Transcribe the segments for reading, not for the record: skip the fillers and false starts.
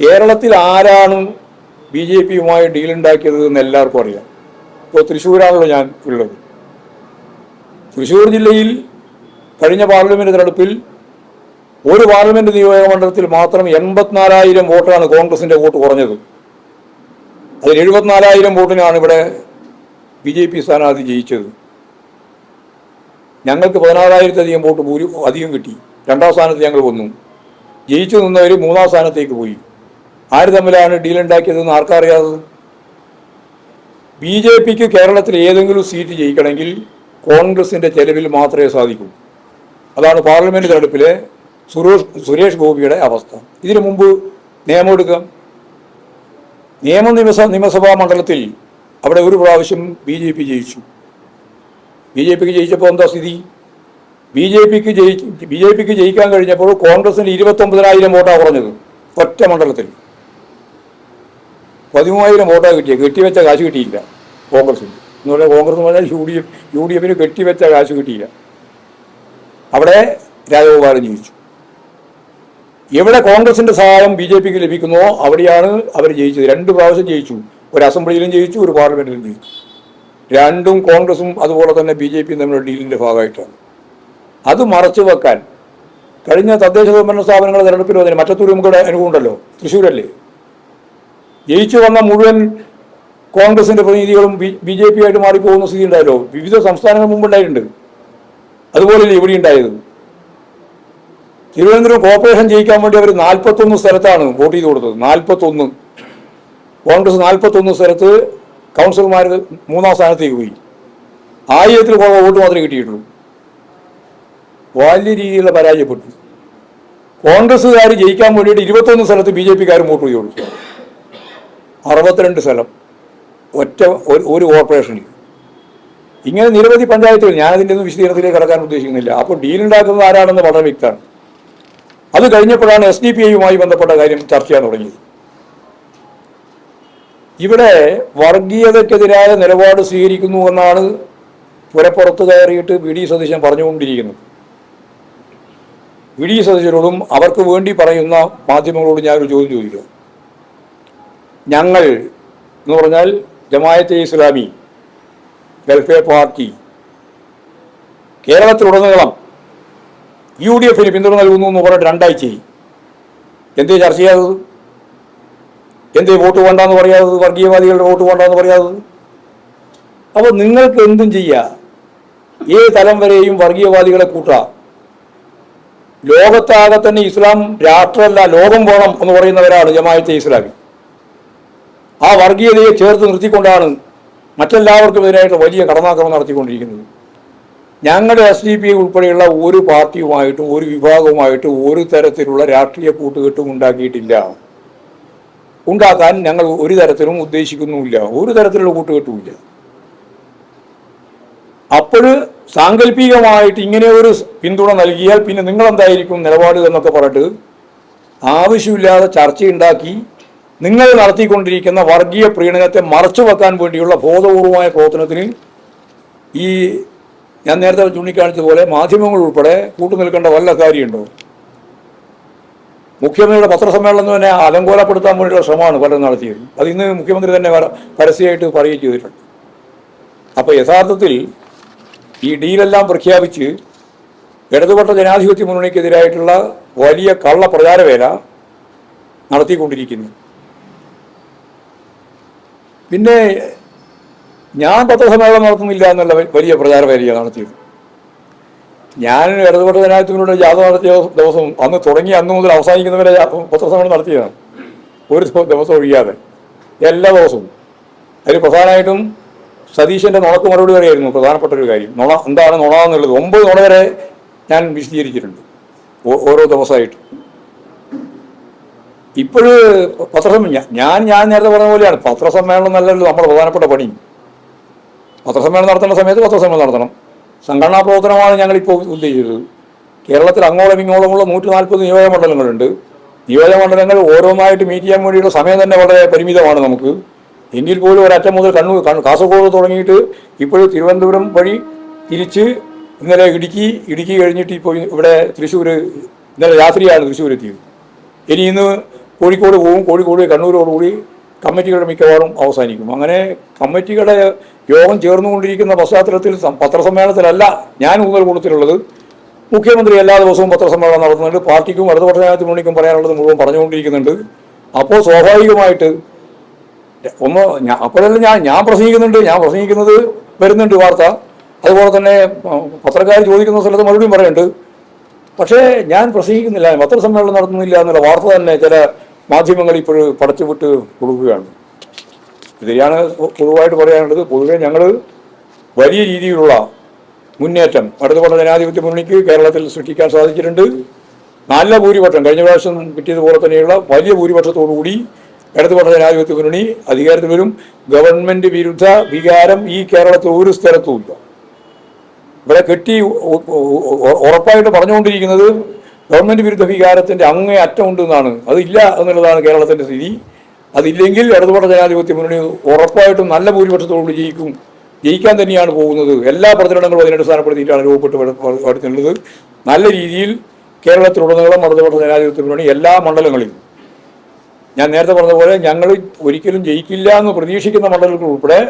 കേരളത്തിൽ ആരാണ് B J പിയുമായി ഡീലുണ്ടാക്കിയത് എന്ന് എല്ലാവർക്കും അറിയാം. ഇപ്പോൾ തൃശ്ശൂരാണല്ലോ ഞാൻ ഉള്ളത്. തൃശ്ശൂർ ജില്ലയിൽ കഴിഞ്ഞ പാർലമെന്റ് തെരഞ്ഞെടുപ്പിൽ ഒരു പാർലമെന്റ് നിയോജക മണ്ഡലത്തിൽ മാത്രം 84,000 വോട്ടാണ് കോൺഗ്രസിന്റെ വോട്ട് കുറഞ്ഞത്. അതിൽ 74,000 വോട്ടിനാണ് ഇവിടെ ബി ജെ പി സ്ഥാനാർത്ഥി ജയിച്ചത്. ഞങ്ങൾക്ക് 16,000-ലധികം വോട്ട് അധികം കിട്ടി. 2ാം സ്ഥാനത്ത് ഞങ്ങൾ വന്നു. ജയിച്ചു നിന്നവർ 3ാം സ്ഥാനത്തേക്ക് പോയി. ആര് തമ്മിലാണ് ഡീലുണ്ടാക്കിയതെന്ന് ആർക്കറിയാത്തത്? ബി ജെ പിക്ക് കേരളത്തിൽ ഏതെങ്കിലും സീറ്റ് ജയിക്കണമെങ്കിൽ കോൺഗ്രസിന്റെ ചെലവിൽ മാത്രമേ സാധിക്കൂ. അതാണ് പാർലമെന്റ് തെരഞ്ഞെടുപ്പിലെ സുരേഷ് ഗോപിയുടെ അവസ്ഥ. ഇതിനു മുമ്പ് നിയമം എടുക്കാം. നിയമസഭാ മണ്ഡലത്തിൽ അവിടെ ഒരു പ്രാവശ്യം ബി ജെ പി ജയിച്ചു. ബി ജെ പിക്ക് ജയിച്ചപ്പോൾ എന്താ സ്ഥിതി? ബി ജെ പിക്ക് ജയിക്കാൻ കഴിഞ്ഞപ്പോൾ കോൺഗ്രസിന് 29,000 വോട്ടാണ് കുറഞ്ഞത്. ഒറ്റ മണ്ഡലത്തിൽ 13,000 വോട്ടാണ് കിട്ടിയത്. കെട്ടിവെച്ച കാശ് കിട്ടിയില്ല കോൺഗ്രസിന്. എന്ന് പറഞ്ഞാൽ കോൺഗ്രസ് എന്ന് പറഞ്ഞാൽ യു ഡി എഫിന് കെട്ടിവെച്ച കാശ് കിട്ടിയില്ല. അവിടെ രാജഗോപാലൻ ജയിച്ചു. എവിടെ കോൺഗ്രസിന്റെ സഹായം ബി ജെ പിക്ക് ലഭിക്കുന്നോ അവിടെയാണ് അവർ ജയിച്ചത്. 2 പ്രാവശ്യം ജയിച്ചു. ഒരു അസംബ്ലിയിലും ജയിച്ചു, ഒരു പാർലമെന്റിലും ജയിച്ചു. രണ്ടും കോൺഗ്രസും അതുപോലെ തന്നെ ബി ജെ പിയും തമ്മിലുള്ള ഡീലിന്റെ ഭാഗമായിട്ടാണ്. അത് മറച്ചു വെക്കാൻ കഴിഞ്ഞ തദ്ദേശ സ്വയംഭരണ സ്ഥാപനങ്ങളുടെ തെരഞ്ഞെടുപ്പിൽ വന്നതിന് മറ്റത്തൂരും കൂടെ അനുഭവം ഉണ്ടല്ലോ. തൃശ്ശൂരല്ലേ ജയിച്ചു വന്ന മുഴുവൻ കോൺഗ്രസിന്റെ പ്രതിനിധികളും ബി ജെ പി ആയിട്ട് മാറിപ്പോകുന്ന സ്ഥിതി ഉണ്ടായല്ലോ. വിവിധ സംസ്ഥാനങ്ങൾ മുമ്പുണ്ടായിട്ടുണ്ട്. അതുപോലെയല്ലേ ഇവിടെ ഉണ്ടായത്. തിരുവനന്തപുരം കോർപ്പറേഷൻ ജയിക്കാൻ വേണ്ടി അവർ 41 സ്ഥലത്താണ് വോട്ട് ചെയ്ത് കൊടുത്തത്. 41 കോൺഗ്രസ് 41 സ്ഥലത്ത് കൗൺസിലർമാർ 3ാം സ്ഥാനത്തേക്ക് പോയി. 1000-ൽ കുറവ് വോട്ട് മാത്രമേ കിട്ടിയിട്ടുള്ളൂ. വലിയ രീതിയിലുള്ള പരാജയപ്പെട്ടു. കോൺഗ്രസ്സുകാർ ജയിക്കാൻ വേണ്ടിയിട്ട് 21 സ്ഥലത്ത് ബി ജെ പിക്കാർ വോട്ട് ചെയ്ത് കൊടുത്തു. 62 സ്ഥലം ഒറ്റ ഒരു കോർപ്പറേഷനിൽ. ഇങ്ങനെ നിരവധി പഞ്ചായത്തുകൾ. ഞാനതിൻ്റെ ഒന്നും വിശദീകരണത്തിലേക്ക് കടക്കാൻ ഉദ്ദേശിക്കുന്നില്ല. അപ്പോൾ ഡീലുണ്ടാക്കുന്നത് ആരാണെന്ന് വളരെ വ്യക്തമാണ്. അത് കഴിഞ്ഞപ്പോഴാണ് SDPI-യുമായി ബന്ധപ്പെട്ട കാര്യം ചർച്ച ചെയ്യാൻ തുടങ്ങിയത്. ഇവിടെ വർഗീയതയ്ക്കെതിരായ നിലപാട് സ്വീകരിക്കുന്നു എന്നാണ് പുറത്ത് കയറിയിട്ട് വി ഡി സതീശൻ പറഞ്ഞുകൊണ്ടിരിക്കുന്നത്. വി ഡി സതീശനോടും അവർക്ക് വേണ്ടി പറയുന്ന മാധ്യമങ്ങളോടും ഞാനൊരു ചോദ്യം ചോദിക്കുക. ഞങ്ങൾ എന്ന് പറഞ്ഞാൽ ജമാഅത്തെ ഇസ്ലാമി വെൽഫെയർ പാർട്ടി കേരളത്തിലുടനീളം UDF-ന് പിന്തുണ നൽകുന്നു എന്ന് പറഞ്ഞിട്ട് 2 ആഴ്ചയായി. എന്തേ ചർച്ച ചെയ്യാത്തത്? എന്തേ വോട്ട് വേണ്ടെന്ന് പറയാത്തത്? വർഗീയവാദികളുടെ വോട്ട് വേണ്ടെന്ന് പറയാത്തത്? അപ്പോൾ നിങ്ങൾക്ക് എന്തും ചെയ്യാം. ഏത് തലം വരെയും വർഗീയവാദികളെ കൂട്ടാം. ലോകത്താകെ തന്നെ ഇസ്ലാം രാഷ്ട്രമല്ല ലോകം വേണം എന്ന് പറയുന്നവരാണ് ജമാഅത്തെ ഇസ്ലാമി. ആ വർഗീയതയെ ചേർത്ത് നിർത്തിക്കൊണ്ടാണ് മറ്റെല്ലാവർക്കും എതിരായിട്ട് വലിയ കടന്നാക്രമണം നടത്തിക്കൊണ്ടിരിക്കുന്നത്. ഞങ്ങളുടെ SDPI ഉൾപ്പെടെയുള്ള ഒരു പാർട്ടിയുമായിട്ടും ഒരു വിഭാഗവുമായിട്ടും ഒരു തരത്തിലുള്ള രാഷ്ട്രീയ കൂട്ടുകെട്ടും ഉണ്ടാക്കിയിട്ടില്ല. ഉണ്ടാക്കാൻ ഞങ്ങൾ ഒരു തരത്തിലും ഉദ്ദേശിക്കുന്നുമില്ല. ഒരു തരത്തിലുള്ള കൂട്ടുകെട്ടുമില്ല. അപ്പോൾ സാങ്കല്പികമായിട്ട് ഇങ്ങനെ ഒരു പിന്തുണ നൽകിയാൽ പിന്നെ നിങ്ങളെന്തായിരിക്കും നിലപാട് എന്നൊക്കെ പറഞ്ഞിട്ട് ആവശ്യമില്ലാതെ ചർച്ചയുണ്ടാക്കി നിങ്ങൾ നടത്തിക്കൊണ്ടിരിക്കുന്ന വർഗീയ പ്രീണനത്തെ മറച്ചു വെക്കാൻ വേണ്ടിയുള്ള ബോധപൂർവമായ പ്രവർത്തനത്തിന് ഈ ഞാൻ നേരത്തെ ചൂണ്ടിക്കാണിച്ചതുപോലെ മാധ്യമങ്ങൾ ഉൾപ്പെടെ കൂട്ടുനിൽക്കേണ്ട വല്ല കാര്യമുണ്ടോ? മുഖ്യമന്ത്രിയുടെ പത്രസമ്മേളനം തന്നെ അലങ്കോലപ്പെടുത്താൻ വേണ്ടിയുള്ള ശ്രമമാണ് പലരും നടത്തിയത്. അത് ഇന്ന് മുഖ്യമന്ത്രി തന്നെ പരസ്യമായിട്ട് പറയുകയും ചെയ്തിട്ടുണ്ട്. അപ്പോൾ യഥാർത്ഥത്തിൽ ഈ ഡീലെല്ലാം പ്രഖ്യാപിച്ച് ഇടതുപക്ഷ ജനാധിപത്യ മുന്നണിക്കെതിരായിട്ടുള്ള വലിയ കള്ള പ്രചാരവേല നടത്തിക്കൊണ്ടിരിക്കുന്നു. പിന്നെ ഞാൻ പത്രസമ്മേളനം നടത്തുന്നില്ല എന്നുള്ള വലിയ പ്രചാരവേലയാണ് നടത്തിയത്. ഞാൻ ഇടതുപക്ഷ ജനാധിപത്യത്തിലൂടെ ജാഥ നടത്തിയ ദിവസം അന്ന് തുടങ്ങി അന്ന് മുതൽ അവസാനിക്കുന്നവരെ പത്രസമ്മേളനം നടത്തിയതാണ്. ഒരു ദിവസം ഒഴിയാതെ എല്ലാ ദിവസവും. അതിൽ പ്രധാനമായിട്ടും സതീശൻ്റെ നുണക്ക് മറുപടി പറയായിരുന്നു പ്രധാനപ്പെട്ട ഒരു കാര്യം. നുണ എന്താണ് നുണ എന്നുള്ളത് 9 നുണ വരെ ഞാൻ വിശദീകരിച്ചിട്ടുണ്ട് ഓരോ ദിവസമായിട്ട്. ഇപ്പോഴ് പത്രസമ്മേളനം ഞാൻ നേരത്തെ പറഞ്ഞ പോലെയാണ്. പത്രസമ്മേളനം നല്ലല്ലോ നമ്മുടെ പ്രധാനപ്പെട്ട പണി. പത്രസമ്മേളനം നടത്തേണ്ട സമയത്ത് പത്രസമ്മേളനം നടത്തണം. സംഘടനാ പ്രവർത്തനമാണ് ഞങ്ങളിപ്പോൾ ഉദ്ദേശിച്ചത്. കേരളത്തിൽ അങ്ങോളം ഇങ്ങോളമുള്ള 140 നിയോജകമണ്ഡലങ്ങളുണ്ട്. നിയോജകമണ്ഡലങ്ങൾ ഓരോന്നായിട്ട് മീറ്റ് ചെയ്യാൻ വേണ്ടിയുള്ള സമയം തന്നെ വളരെ പരിമിതമാണ് നമുക്ക്. എങ്കിൽ പോലും ഒരറ്റം മുതൽ കാസർഗോഡ് തുടങ്ങിയിട്ട് ഇപ്പോഴും തിരുവനന്തപുരം വഴി തിരിച്ച് ഇന്നലെ ഇടുക്കി കഴിഞ്ഞിട്ട് ഇപ്പോൾ ഇവിടെ തൃശ്ശൂർ ഇന്നലെ രാത്രിയാണ് തൃശ്ശൂർ എത്തിയത്. ഇന്ന് കോഴിക്കോട് പോവും, കോഴിക്കോട് കണ്ണൂരോടുകൂടി കമ്മിറ്റികളുടെ മിക്കവാറും അവസാനിക്കും. അങ്ങനെ കമ്മിറ്റികളുടെ യോഗം ചേർന്നുകൊണ്ടിരിക്കുന്ന പശ്ചാത്തലത്തിൽ പത്രസമ്മേളനത്തിലല്ല ഞാൻ ഊന്നൽ കൊടുത്തിട്ടുള്ളത്. മുഖ്യമന്ത്രി എല്ലാ ദിവസവും പത്രസമ്മേളനം നടത്തുന്നുണ്ട്, പാർട്ടിക്കും ഇടതുപക്ഷ ജനാധിപത്യ മുന്നണിക്കും പറയാനുള്ളത് മുഴുവൻ പറഞ്ഞുകൊണ്ടിരിക്കുന്നുണ്ട്. അപ്പോൾ സ്വാഭാവികമായിട്ട് അപ്പോഴല്ല ഞാൻ പ്രസംഗിക്കുന്നത് വരുന്നുണ്ട് വാർത്ത. അതുപോലെ തന്നെ പത്രക്കാർ ചോദിക്കുന്ന സ്ഥലത്ത് മറുപടിയും പറയുന്നുണ്ട്. പക്ഷേ ഞാൻ പ്രസംഗിക്കുന്നില്ല, പത്രസമ്മേളനം നടത്തുന്നില്ല എന്നുള്ള വാർത്ത തന്നെ ചില മാധ്യമങ്ങൾ ഇപ്പോൾ പടച്ചുവിട്ട് കൊടുക്കുകയാണ്. ഇതിനെയാണ് പൊതുവായിട്ട് പറയാനുള്ളത്. പൊതുവെ ഞങ്ങൾ വലിയ രീതിയിലുള്ള മുന്നേറ്റം ഇടതുപക്ഷ ജനാധിപത്യ മുന്നണിക്ക് കേരളത്തിൽ സൃഷ്ടിക്കാൻ സാധിച്ചിട്ടുണ്ട്. നല്ല ഭൂരിപക്ഷം, കഴിഞ്ഞ പ്രാവശ്യം കിട്ടിയതുപോലെ തന്നെയുള്ള വലിയ ഭൂരിപക്ഷത്തോടുകൂടി ഇടതുപക്ഷ ജനാധിപത്യ മുന്നണി അധികാരത്തിൽ വരും. ഗവൺമെന്റ് വിരുദ്ധ വികാരം ഈ കേരളത്തിൽ ഒരു സ്ഥലത്തുമില്ല. ഇവിടെ ഉറപ്പായിട്ട് പറഞ്ഞുകൊണ്ടിരിക്കുന്നത് ഗവൺമെന്റ് വിരുദ്ധ വികാരത്തിന്റെ അങ്ങേ അറ്റമുണ്ട് എന്നാണ്. അതില്ല എന്നുള്ളതാണ് കേരളത്തിന്റെ സ്ഥിതി. അതില്ലെങ്കിൽ ഇടതുപക്ഷ ജനാധിപത്യ മുന്നണി ഉറപ്പായിട്ടും നല്ല ഭൂരിപക്ഷത്തോടുകൂടി ജയിക്കാൻ തന്നെയാണ് പോകുന്നത്. എല്ലാ പ്രചരണങ്ങളും അതിനടിസ്ഥാനപ്പെടുത്തിയിട്ടാണ് രൂപപ്പെട്ട് വരുത്തുന്നത്. നല്ല രീതിയിൽ കേരളത്തിലുടനീളം ഇടതുപക്ഷ ജനാധിപത്യ മുന്നണി എല്ലാ മണ്ഡലങ്ങളിലും, ഞാൻ നേരത്തെ പറഞ്ഞ പോലെ ഞങ്ങൾ ഒരിക്കലും ജയിക്കില്ല എന്ന് പ്രതീക്ഷിക്കുന്ന മണ്ഡലങ്ങൾ ഉൾപ്പെടെ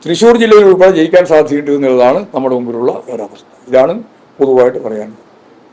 തൃശ്ശൂർ ജില്ലയിൽ ഉൾപ്പെടെ ജയിക്കാൻ സാധ്യതയുണ്ട് എന്നുള്ളതാണ് നമ്മുടെ മുമ്പിലുള്ള ഒരവസ്ഥ. ഇതാണ് പൊതുവായിട്ട് പറയാനുള്ളത്.